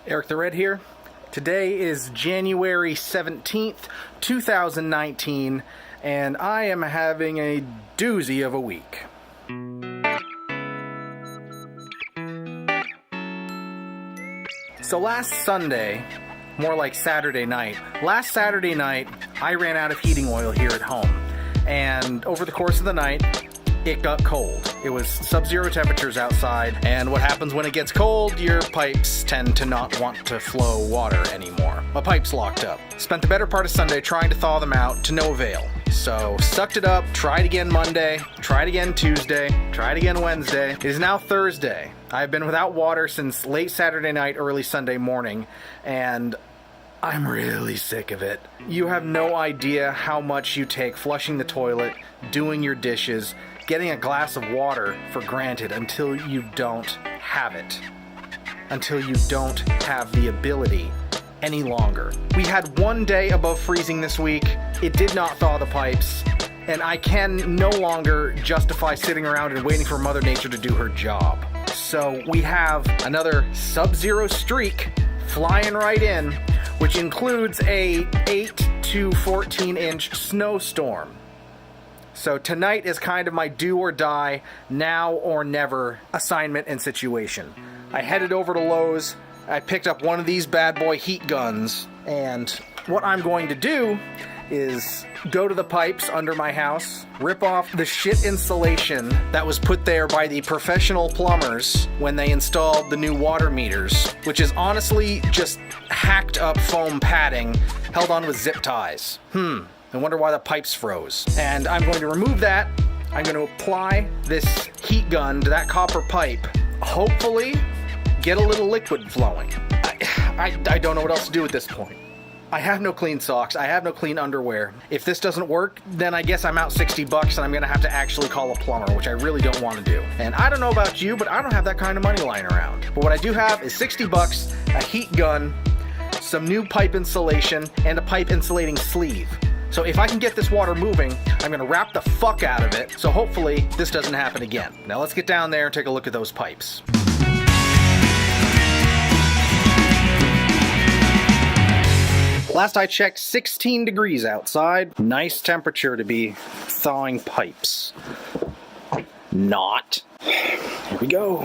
Eric the Red here. Today is January 17th, 2019, and I am having a doozy of a week. So last Sunday, more like Saturday night, I ran out of heating oil here at home, and over the course of the night, it got cold. It was sub-zero temperatures outside, and what happens when it gets cold, your pipes tend to not want to flow water anymore. My pipes locked up. Spent the better part of Sunday trying to thaw them out, to no avail. So, sucked it up, tried again Monday, tried again Tuesday, tried again Wednesday. It is now Thursday. I've been without water since late Saturday night, early Sunday morning, and I'm really sick of it. You have no idea how much you take flushing the toilet, doing your dishes, getting a glass of water for granted until you don't have it. Until you don't have the ability any longer. We had one day above freezing this week. It did not thaw the pipes, and I can no longer justify sitting around and waiting for Mother Nature to do her job. So we have another sub-zero streak flying right in, which includes a 8 to 14 inch snowstorm. So tonight is kind of my do or die, now or never assignment and situation. I headed over to Lowe's, I picked up one of these bad boy heat guns, and what I'm going to do is go to the pipes under my house, rip off the shit insulation that was put there by the professional plumbers when they installed the new water meters, which is honestly just hacked up foam padding held on with zip ties. I wonder why the pipes froze. And I'm going to remove that. I'm going to apply this heat gun to that copper pipe. Hopefully, get a little liquid flowing. I don't know what else to do at this point. I have no clean socks. I have no clean underwear. If this doesn't work, then I guess I'm out $60 and I'm going to have to actually call a plumber, which I really don't want to do. And I don't know about you, but I don't have that kind of money lying around. But what I do have is $60, a heat gun, some new pipe insulation, and a pipe insulating sleeve. So if I can get this water moving, I'm going to wrap the fuck out of it, so hopefully this doesn't happen again. Now let's get down there and take a look at those pipes. Last I checked, 16 degrees outside. Nice temperature to be thawing pipes. Not. Here we go.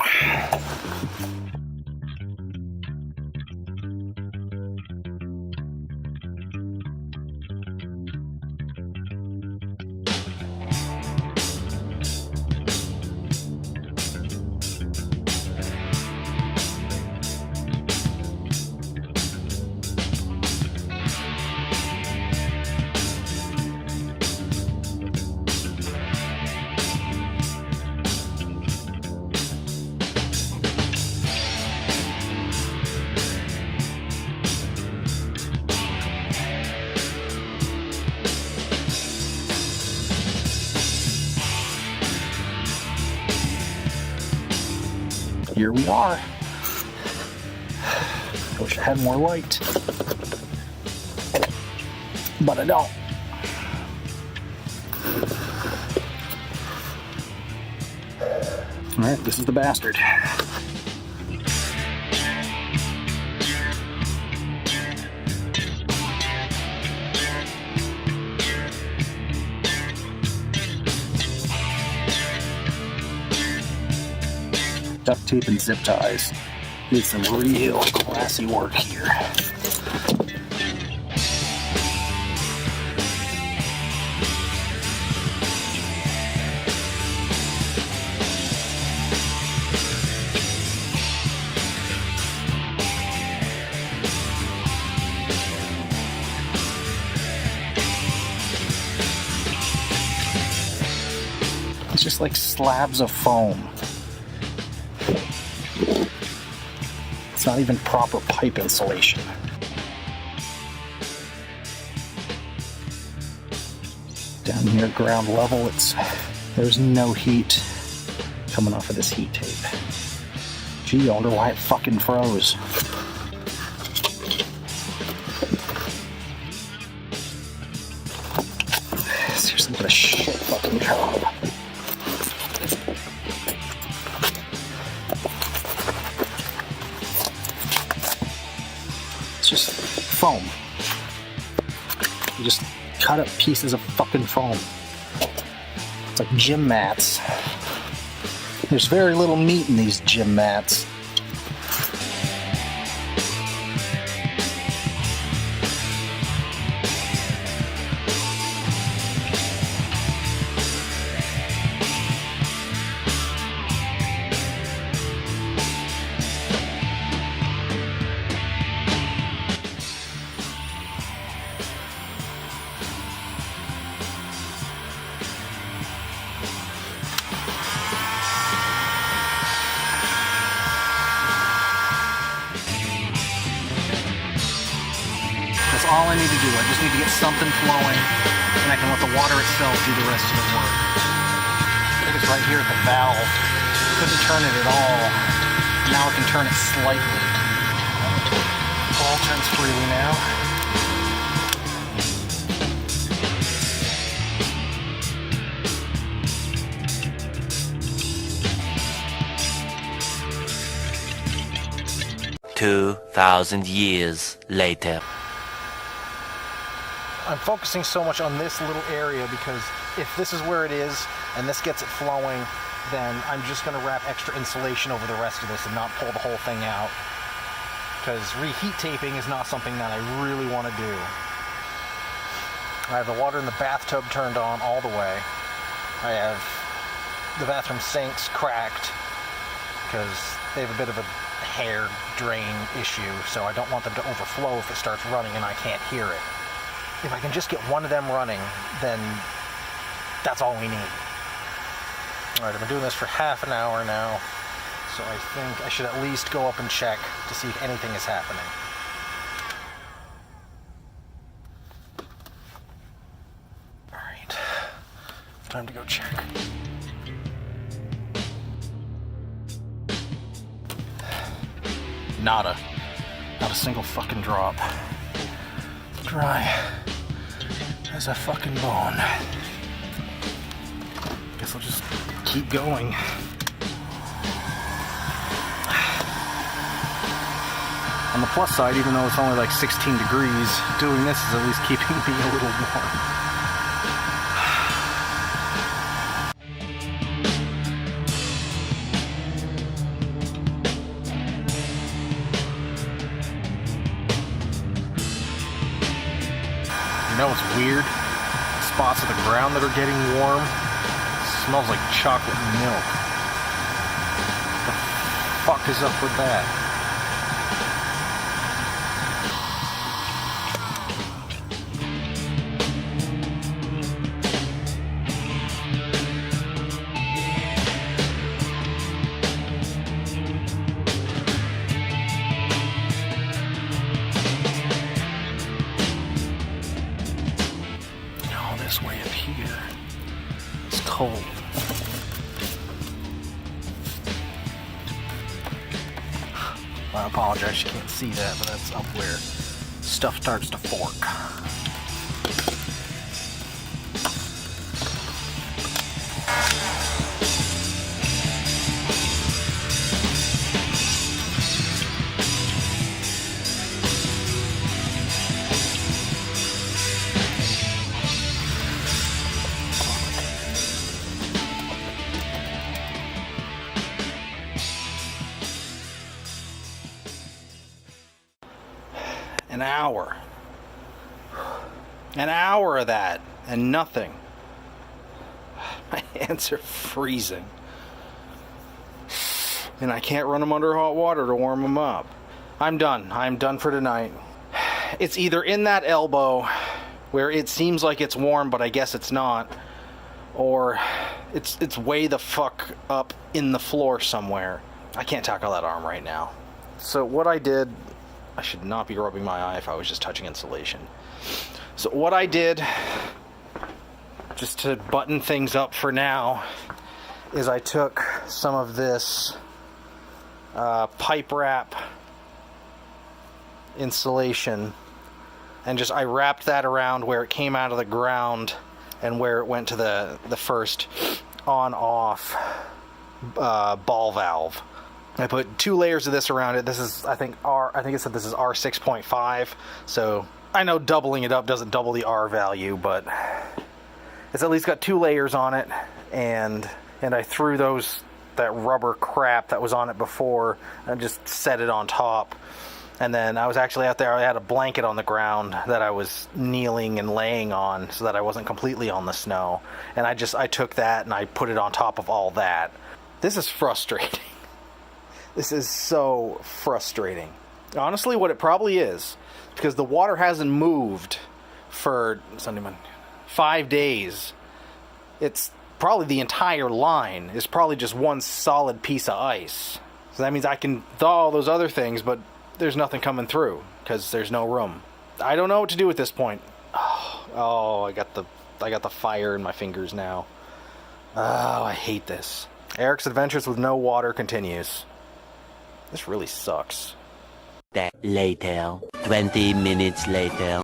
Here we are. I wish I had more light, but I don't. All right, this is the bastard. Duct tape and zip ties. Did some real classy work here. It's just like slabs of foam. It's not even proper pipe insulation. Down here at ground level, there's no heat coming off of this heat tape. Gee, I wonder why it fucking froze. Seriously, what a shit fucking job. just foam. You just cut up pieces of fucking foam. It's like gym mats. There's very little meat in these gym mats. All I need to do. I just need to get something flowing, and I can let the water itself do the rest of the work. I think it's right here at the valve. Couldn't turn it at all. Now I can turn it slightly. Ball turns freely now. Years later. I'm focusing so much on this little area because if this is where it is and this gets it flowing, then I'm just going to wrap extra insulation over the rest of this and not pull the whole thing out, because reheat taping is not something that I really want to do. I have the water in the bathtub turned on all the way. I have the bathroom sinks cracked because they have a bit of a hair drain issue, so I don't want them to overflow if it starts running and I can't hear it. If I can just get one of them running, then that's all we need. Alright, I've been doing this for half an hour now, so I think I should at least go up and check to see if anything is happening. Alright, time to go check. Nada. Not a single fucking drop. Dry as a fucking bone. Guess I'll just keep going. On the plus side, even though it's only like 16 degrees, doing this is at least keeping me a little warm. You know what's weird? Spots of the ground that are getting warm. Smells like chocolate milk. What the fuck is up with that? This way up here. It's cold. I apologize, you can't see that, but that's up where stuff starts to fork. An hour. An hour of that, and nothing. My hands are freezing. And I can't run them under hot water to warm them up. I'm done. I'm done for tonight. It's either in that elbow, where it seems like it's warm, but I guess it's not, or it's way the fuck up in the floor somewhere. I can't tackle that arm right now. So what I did... I should not be rubbing my eye if I was just touching insulation. So what I did, just to button things up for now, is I took some of this pipe wrap insulation and I wrapped that around where it came out of the ground and where it went to the first on-off ball valve. I put 2 layers of this around it. This is, I think it said this is R6.5. So I know doubling it up doesn't double the R value, but it's at least got 2 layers on it. And I threw that rubber crap that was on it before and just set it on top. And then I was actually out there, I had a blanket on the ground that I was kneeling and laying on so that I wasn't completely on the snow. And I took that and I put it on top of all that. This is frustrating. This is so frustrating. Honestly, what it probably is, because the water hasn't moved for 5 days. It's probably the entire line is probably just one solid piece of ice. So that means I can thaw all those other things, but there's nothing coming through because there's no room. I don't know what to do at this point. Oh, I got the fire in my fingers now. Oh, I hate this. Eric's adventures with no water continues. This really sucks. That later, 20 minutes later.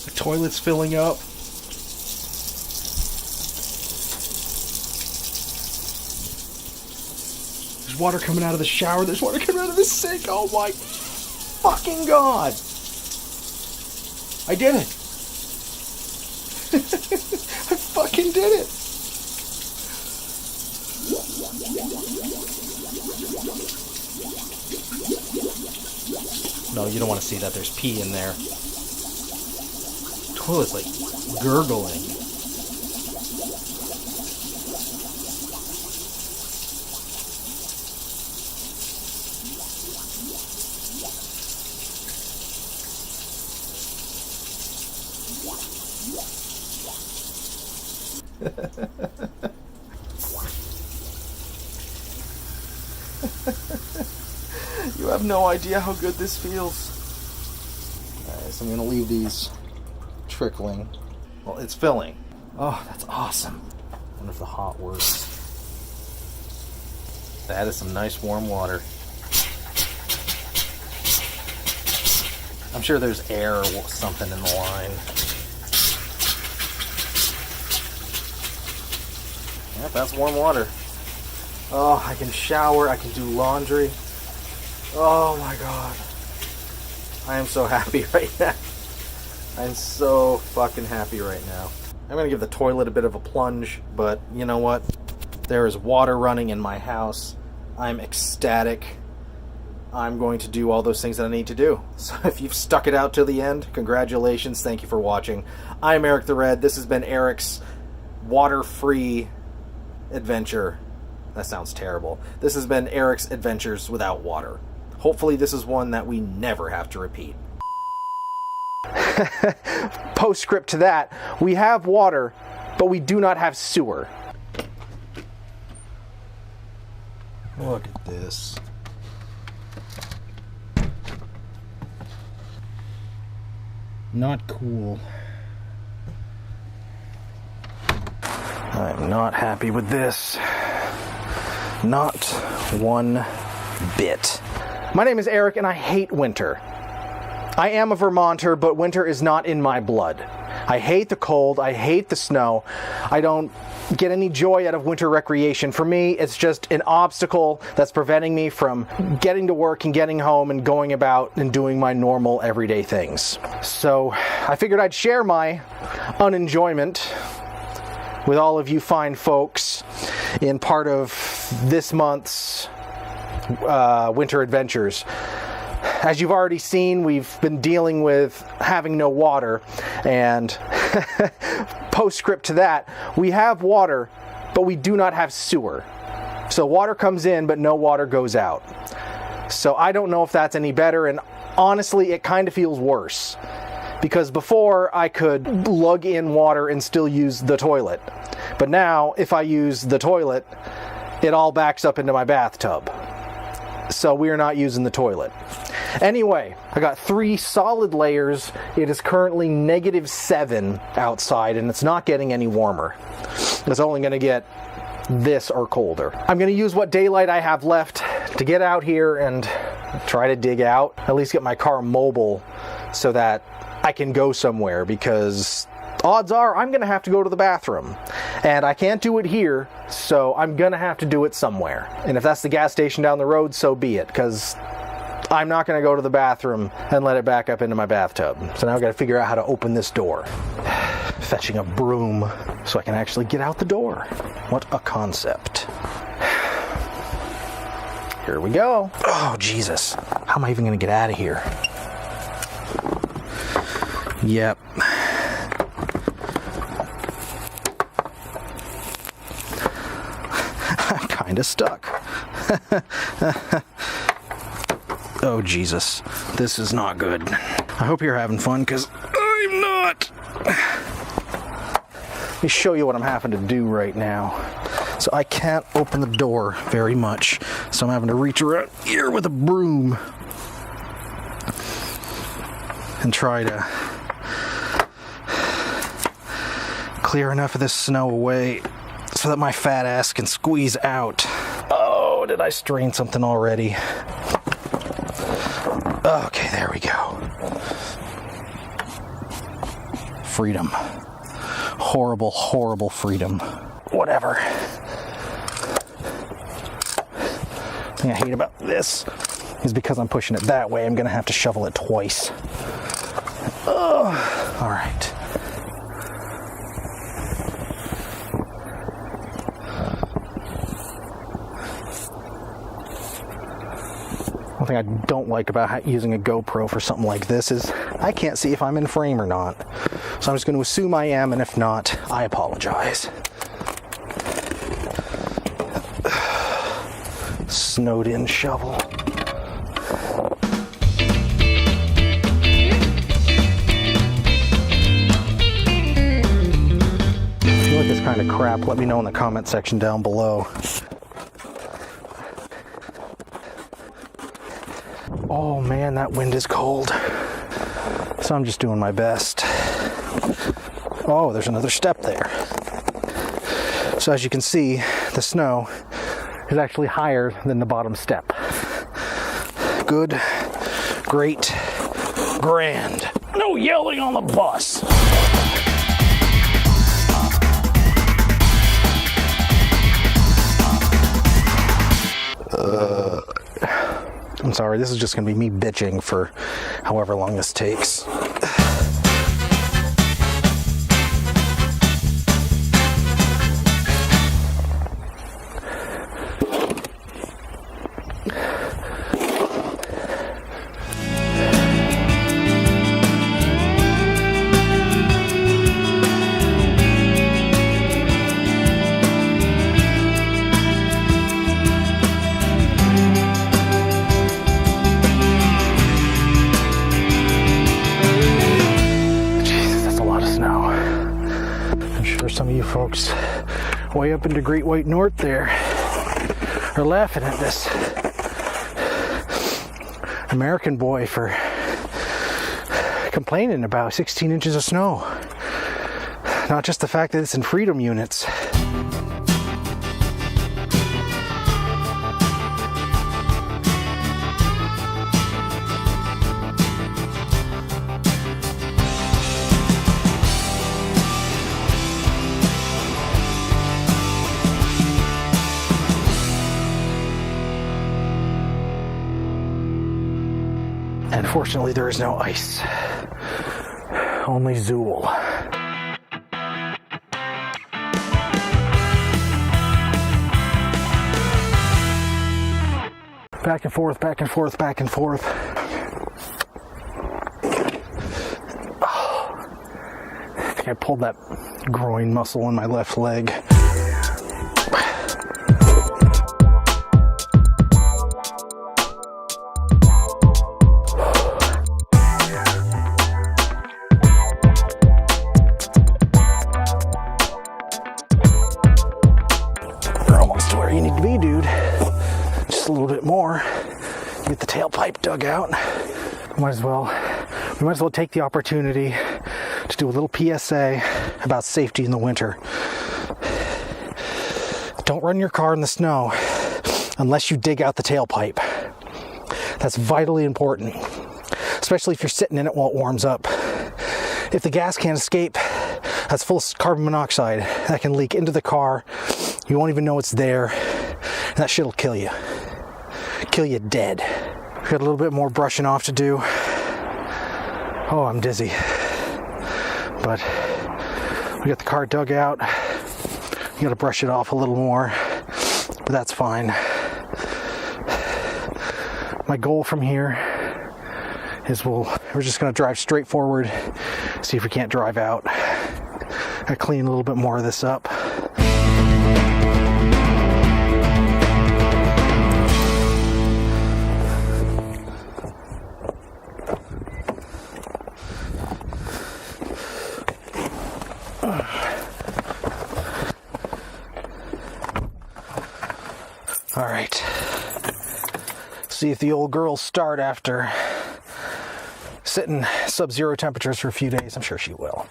The toilet's filling up. There's water coming out of the shower. There's water coming out of the sink. Oh my fucking god. I did it. I fucking did it. No, you don't want to see that. There's pee in there. Toilet's like gurgling. You have no idea how good this feels. Alright, so I'm going to leave these trickling. Well, it's filling. Oh, that's awesome. I wonder if the hot works. That is some nice warm water. I'm sure there's air or something in the line. Yep, that's warm water. Oh, I can shower, I can do laundry. Oh my god. I am so happy right now. I'm so fucking happy right now. I'm gonna give the toilet a bit of a plunge, but you know what? There is water running in my house. I'm ecstatic. I'm going to do all those things that I need to do. So if you've stuck it out to the end, congratulations. Thank you for watching. I'm Eric the Red. This has been Eric's water-free adventure. That sounds terrible. This has been Eric's adventures without water. Hopefully this is one that we never have to repeat. Postscript to that, we have water, but we do not have sewer. Look at this. Not cool. I'm not happy with this. Not one bit. My name is Eric and I hate winter. I am a Vermonter, but winter is not in my blood. I hate the cold, I hate the snow. I don't get any joy out of winter recreation. For me, it's just an obstacle that's preventing me from getting to work and getting home and going about and doing my normal everyday things. So I figured I'd share my unenjoyment with all of you fine folks in part of this month's winter adventures. As you've already seen, we've been dealing with having no water, and postscript to that, we have water, but we do not have sewer. So water comes in, but no water goes out. So I don't know if that's any better, and honestly, it kind of feels worse. Because before, I could lug in water and still use the toilet. But now, if I use the toilet, it all backs up into my bathtub. So we're not using the toilet. Anyway, I got 3 solid layers. It is currently -7 outside, and it's not getting any warmer. It's only going to get this or colder. I'm going to use what daylight I have left to get out here and try to dig out. At least get my car mobile so that I can go somewhere, because odds are I'm gonna have to go to the bathroom. And I can't do it here, so I'm gonna have to do it somewhere. And if that's the gas station down the road, so be it, because I'm not gonna go to the bathroom and let it back up into my bathtub. So now I've gotta figure out how to open this door. Fetching a broom so I can actually get out the door. What a concept. Here we go. Oh, Jesus. How am I even gonna get out of here? Yep. I'm kinda stuck. Oh, Jesus. This is not good. I hope you're having fun, because I'm not. Let me show you what I'm having to do right now. So I can't open the door very much, so I'm having to reach around here with a broom and try to clear enough of this snow away so that my fat ass can squeeze out. Oh, did I strain something already? Okay, there we go. Freedom. Horrible, horrible freedom. Whatever. The thing I hate about this is because I'm pushing it that way, I'm gonna have to shovel it twice. Ugh. All right. One thing I don't like about using a GoPro for something like this is I can't see if I'm in frame or not. So I'm just going to assume I am, and if not, I apologize. Snowed in shovel. If you like this kind of crap, let me know in the comment section down below. Oh man, that wind is cold. So I'm just doing my best. Oh, there's another step there. So as you can see, the snow is actually higher than the bottom step. Good, great, grand. No yelling on the bus. I'm sorry, this is just going to be me bitching for however long this takes. Some of you folks way up into Great White North there are laughing at this American boy for complaining about 16 inches of snow. Not just the fact that it's in freedom units. And fortunately, there is no ice. Only Zool. Back and forth, back and forth, back and forth. Oh, I think I pulled that groin muscle in my left leg. You need to be, dude. Just a little bit more. Get the tailpipe dug out. We might as well take the opportunity to do a little PSA about safety in the winter. Don't run your car in the snow unless you dig out the tailpipe. That's vitally important, especially if you're sitting in it while it warms up. If the gas can't escape, That's full of carbon monoxide that can leak into the car. You won't even know it's there. And that shit'll kill you. Kill you dead. We got a little bit more brushing off to do. Oh, I'm dizzy. But we got the car dug out. You gotta brush it off a little more, but that's fine. My goal from here is we're just gonna drive straight forward, see if we can't drive out. I clean a little bit more of this up. All right, see if the old girls start after sitting sub-zero temperatures for a few days. I'm sure she will.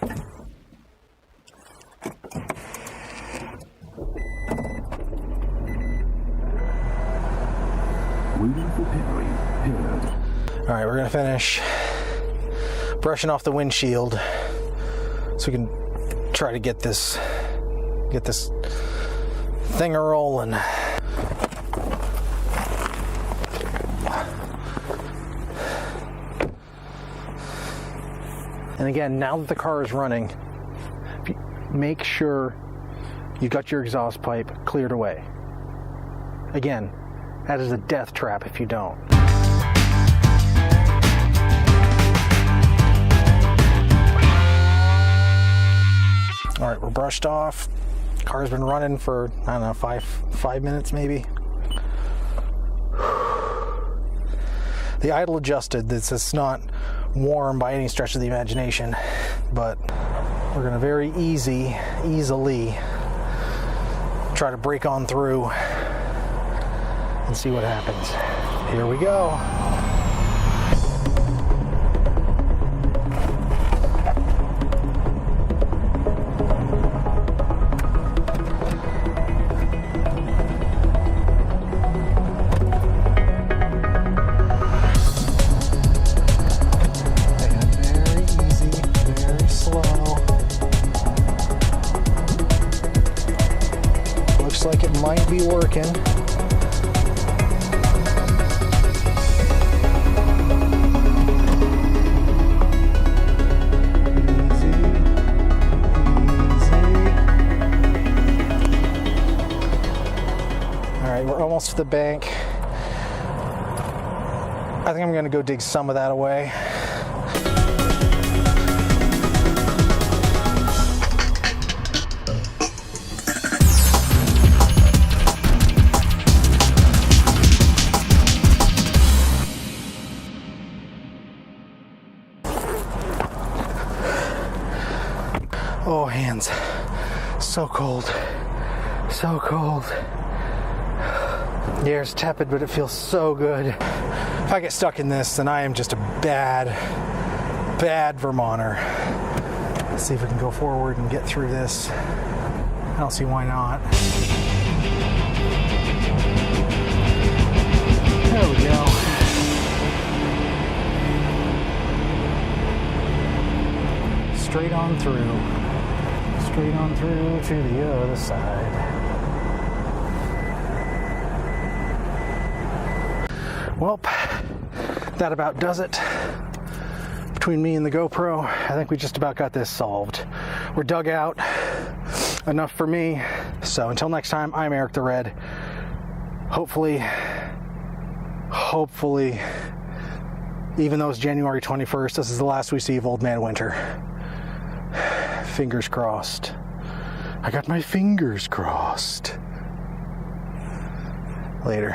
Waiting for pairing. Paired. All right, we're gonna finish brushing off the windshield so we can try to get this thing a-rolling. And again, now that the car is running, make sure you got your exhaust pipe cleared away. Again, that is a death trap if you don't. All right, we're brushed off. Car's been running for, I don't know, five minutes maybe. The idle adjusted. It's not warm by any stretch of the imagination, but we're gonna very easily try to break on through and see what happens. Here we go. Like it might be working. All right, we're almost to the bank. I think I'm going to go dig some of that away. Oh, hands. So cold. So cold. The air's tepid, but it feels so good. If I get stuck in this, then I am just a bad Vermonter. Let's see if we can go forward and get through this. I don't see why not. There we go. Straight on through. Straight on through to the other side. Well, that about does it. Between me and the GoPro, I think we just about got this solved. We're dug out. Enough for me. So until next time, I'm Eric the Red. Hopefully, even though it's January 21st, this is the last we see of Old Man Winter. Fingers crossed. I got my fingers crossed. Later.